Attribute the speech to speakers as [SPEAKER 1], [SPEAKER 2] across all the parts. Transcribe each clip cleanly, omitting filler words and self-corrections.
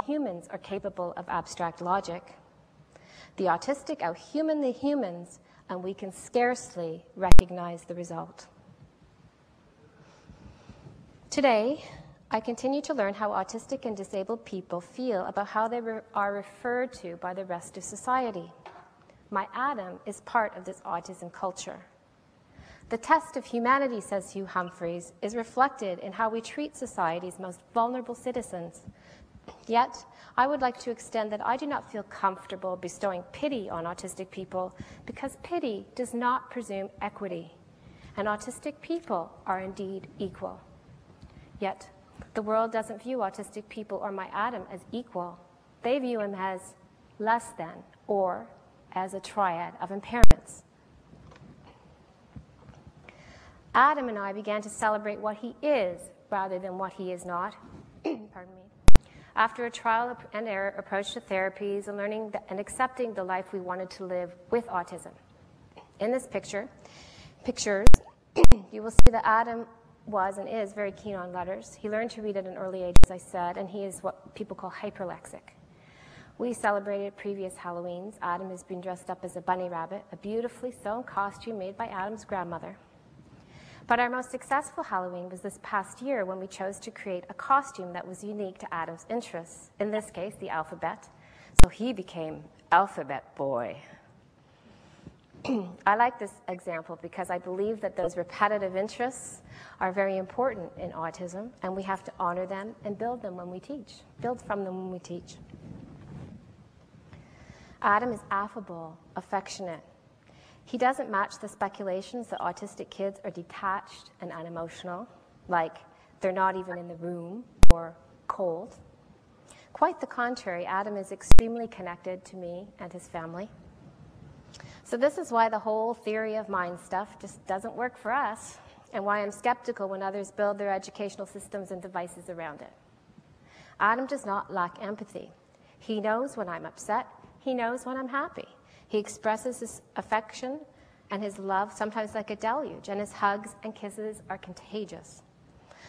[SPEAKER 1] humans are capable of abstract logic. The autistic out-human the humans, and we can scarcely recognize the result. Today, I continue to learn how autistic and disabled people feel about how they are referred to by the rest of society. My Adam is part of this autism culture. The test of humanity, says Hugh Humphreys, is reflected in how we treat society's most vulnerable citizens. Yet, I would like to extend that I do not feel comfortable bestowing pity on autistic people because pity does not presume equity, and autistic people are indeed equal. Yet, the world doesn't view autistic people or my Adam as equal. They view him as less than or as a triad of impairments. Adam and I began to celebrate what he is rather than what he is not. Pardon me. After a trial and error approach to therapies and learning and accepting the life we wanted to live with autism. In this pictures, you will see that Adam was and is very keen on letters. He learned to read at an early age, as I said, and he is what people call hyperlexic. We celebrated previous Halloweens. Adam has been dressed up as a bunny rabbit, a beautifully sewn costume made by Adam's grandmother. But our most successful Halloween was this past year when we chose to create a costume that was unique to Adam's interests, in this case, the alphabet. So he became Alphabet Boy. I like this example because I believe that those repetitive interests are very important in autism, and we have to honor them and build from them when we teach. Adam is affable, affectionate. He doesn't match the speculations that autistic kids are detached and unemotional, like they're not even in the room or cold. Quite the contrary, Adam is extremely connected to me and his family. So this is why the whole theory of mind stuff just doesn't work for us, and why I'm skeptical when others build their educational systems and devices around it. Adam does not lack empathy. He knows when I'm upset. He knows when I'm happy. He expresses his affection and his love sometimes like a deluge, and his hugs and kisses are contagious.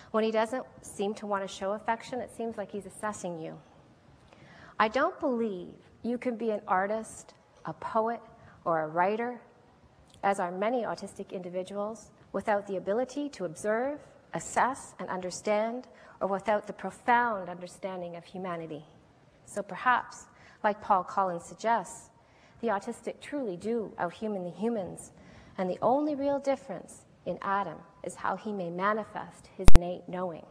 [SPEAKER 1] When he doesn't seem to want to show affection, it seems like he's assessing you. I don't believe you can be an artist, a poet, or a writer, as are many autistic individuals, without the ability to observe, assess, and understand, or without the profound understanding of humanity. So perhaps, like Paul Collins suggests, the autistic truly do out-human the humans, and the only real difference in Adam is how he may manifest his innate knowing.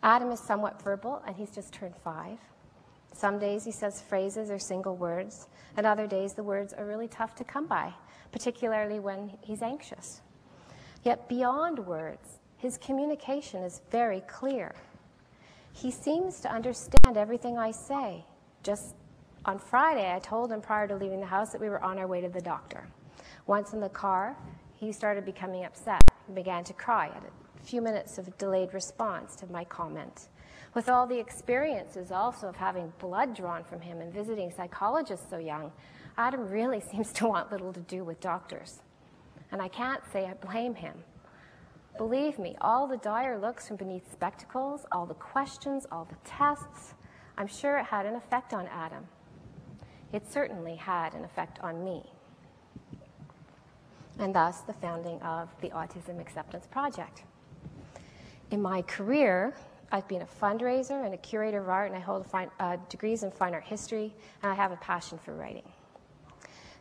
[SPEAKER 1] Adam is somewhat verbal, and he's just turned 5. Some days he says phrases or single words, and other days the words are really tough to come by, particularly when he's anxious. Yet beyond words, his communication is very clear. He seems to understand everything I say. Just on Friday, I told him prior to leaving the house that we were on our way to the doctor. Once in the car, he started becoming upset and began to cry at a few minutes of delayed response to my comment. With all the experiences also of having blood drawn from him and visiting psychologists so young, Adam really seems to want little to do with doctors. And I can't say I blame him. Believe me, all the dire looks from beneath spectacles, all the questions, all the tests, I'm sure it had an effect on Adam. It certainly had an effect on me. And thus, the founding of the Autism Acceptance Project. In my career, I've been a fundraiser and a curator of art, and I hold degrees in fine art history, and I have a passion for writing.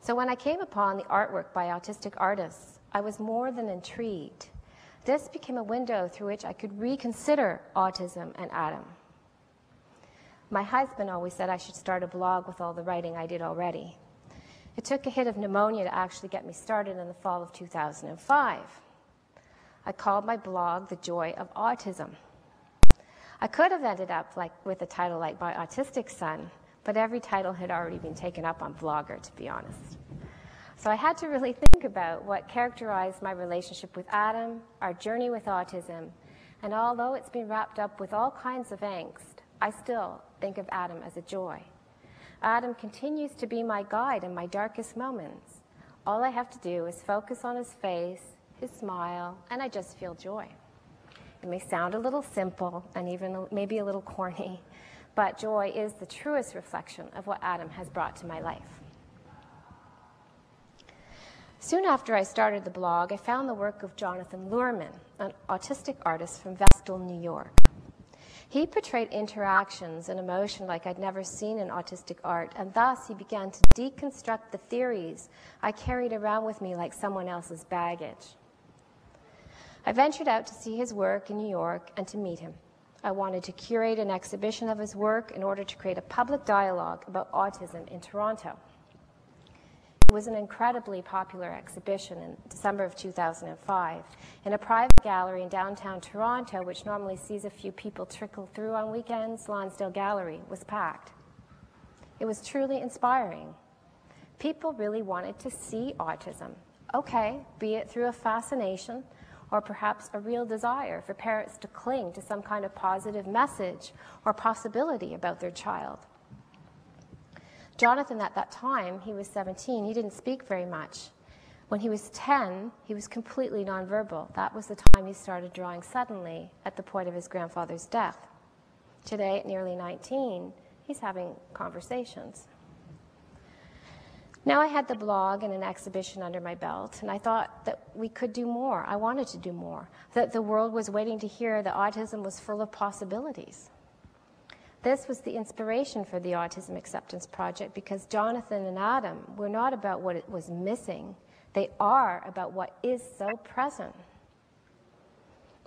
[SPEAKER 1] So when I came upon the artwork by autistic artists, I was more than intrigued. This became a window through which I could reconsider autism and Adam. My husband always said I should start a blog with all the writing I did already. It took a hit of pneumonia to actually get me started in the fall of 2005. I called my blog The Joy of Autism. I could have ended up with a title like My Autistic Son, but every title had already been taken up on Blogger, to be honest. So I had to really think about what characterized my relationship with Adam, our journey with autism, and although it's been wrapped up with all kinds of angst, I still think of Adam as a joy. Adam continues to be my guide in my darkest moments. All I have to do is focus on his face, his smile, and I just feel joy. It may sound a little simple and even maybe a little corny, but joy is the truest reflection of what Adam has brought to my life. Soon after I started the blog, I found the work of Jonathan Luhrmann, an autistic artist from Vestal, New York. He portrayed interactions and emotion like I'd never seen in autistic art, and thus he began to deconstruct the theories I carried around with me like someone else's baggage. I ventured out to see his work in New York and to meet him. I wanted to curate an exhibition of his work in order to create a public dialogue about autism in Toronto. It was an incredibly popular exhibition in December of 2005 in a private gallery in downtown Toronto, which normally sees a few people trickle through on weekends. Lonsdale Gallery was packed. It was truly inspiring. People really wanted to see autism, okay, be it through a fascination or perhaps a real desire for parents to cling to some kind of positive message or possibility about their child. Jonathan, at that time, he was 17, he didn't speak very much. When he was 10, he was completely nonverbal. That was the time he started drawing suddenly at the point of his grandfather's death. Today, at nearly 19, he's having conversations. Now I had the blog and an exhibition under my belt, and I thought that we could do more. I wanted to do more, that the world was waiting to hear that autism was full of possibilities. This was the inspiration for the Autism Acceptance Project, because Jonathan and Adam were not about what it was missing. They are about what is so present.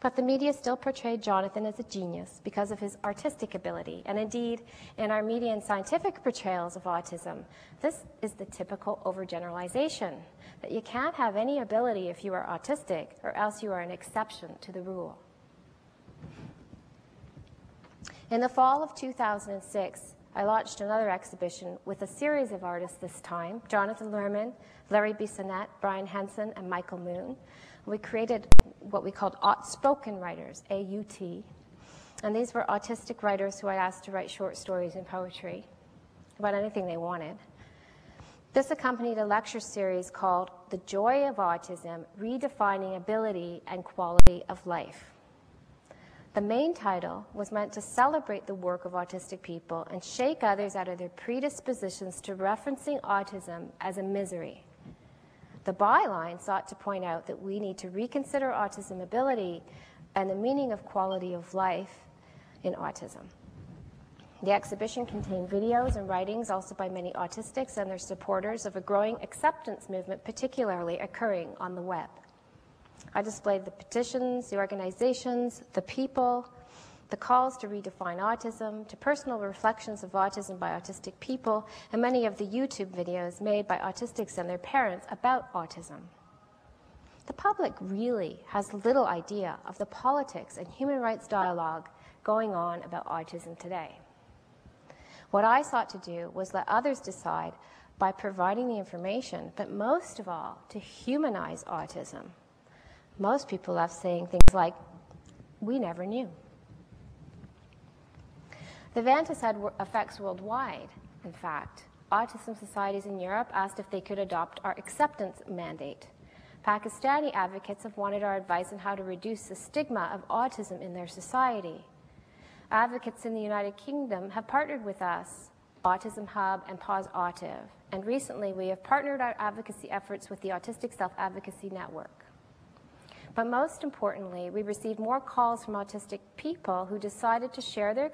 [SPEAKER 1] But the media still portrayed Jonathan as a genius because of his artistic ability. And indeed, in our media and scientific portrayals of autism, this is the typical overgeneralization, that you can't have any ability if you are autistic, or else you are an exception to the rule. In the fall of 2006, I launched another exhibition with a series of artists this time, Jonathan Luhrmann, Larry Bissonnette, Brian Henson, and Michael Moon. We created what we called outspoken writers, AUT. And these were autistic writers who I asked to write short stories and poetry about anything they wanted. This accompanied a lecture series called The Joy of Autism, Redefining Ability and Quality of Life. The main title was meant to celebrate the work of autistic people and shake others out of their predispositions to referencing autism as a misery. The byline sought to point out that we need to reconsider autism ability and the meaning of quality of life in autism. The exhibition contained videos and writings also by many autistics and their supporters of a growing acceptance movement, particularly occurring on the web. I displayed the petitions, the organizations, the people, the calls to redefine autism, to personal reflections of autism by autistic people, and many of the YouTube videos made by autistics and their parents about autism. The public really has little idea of the politics and human rights dialogue going on about autism today. What I sought to do was let others decide by providing the information, but most of all, to humanize autism. Most people left saying things like, "We never knew." The event has had effects worldwide, in fact. Autism societies in Europe asked if they could adopt our acceptance mandate. Pakistani advocates have wanted our advice on how to reduce the stigma of autism in their society. Advocates in the United Kingdom have partnered with us, Autism Hub and Pause Autiv, and recently we have partnered our advocacy efforts with the Autistic Self-Advocacy Network. But most importantly, we received more calls from autistic people who decided to share their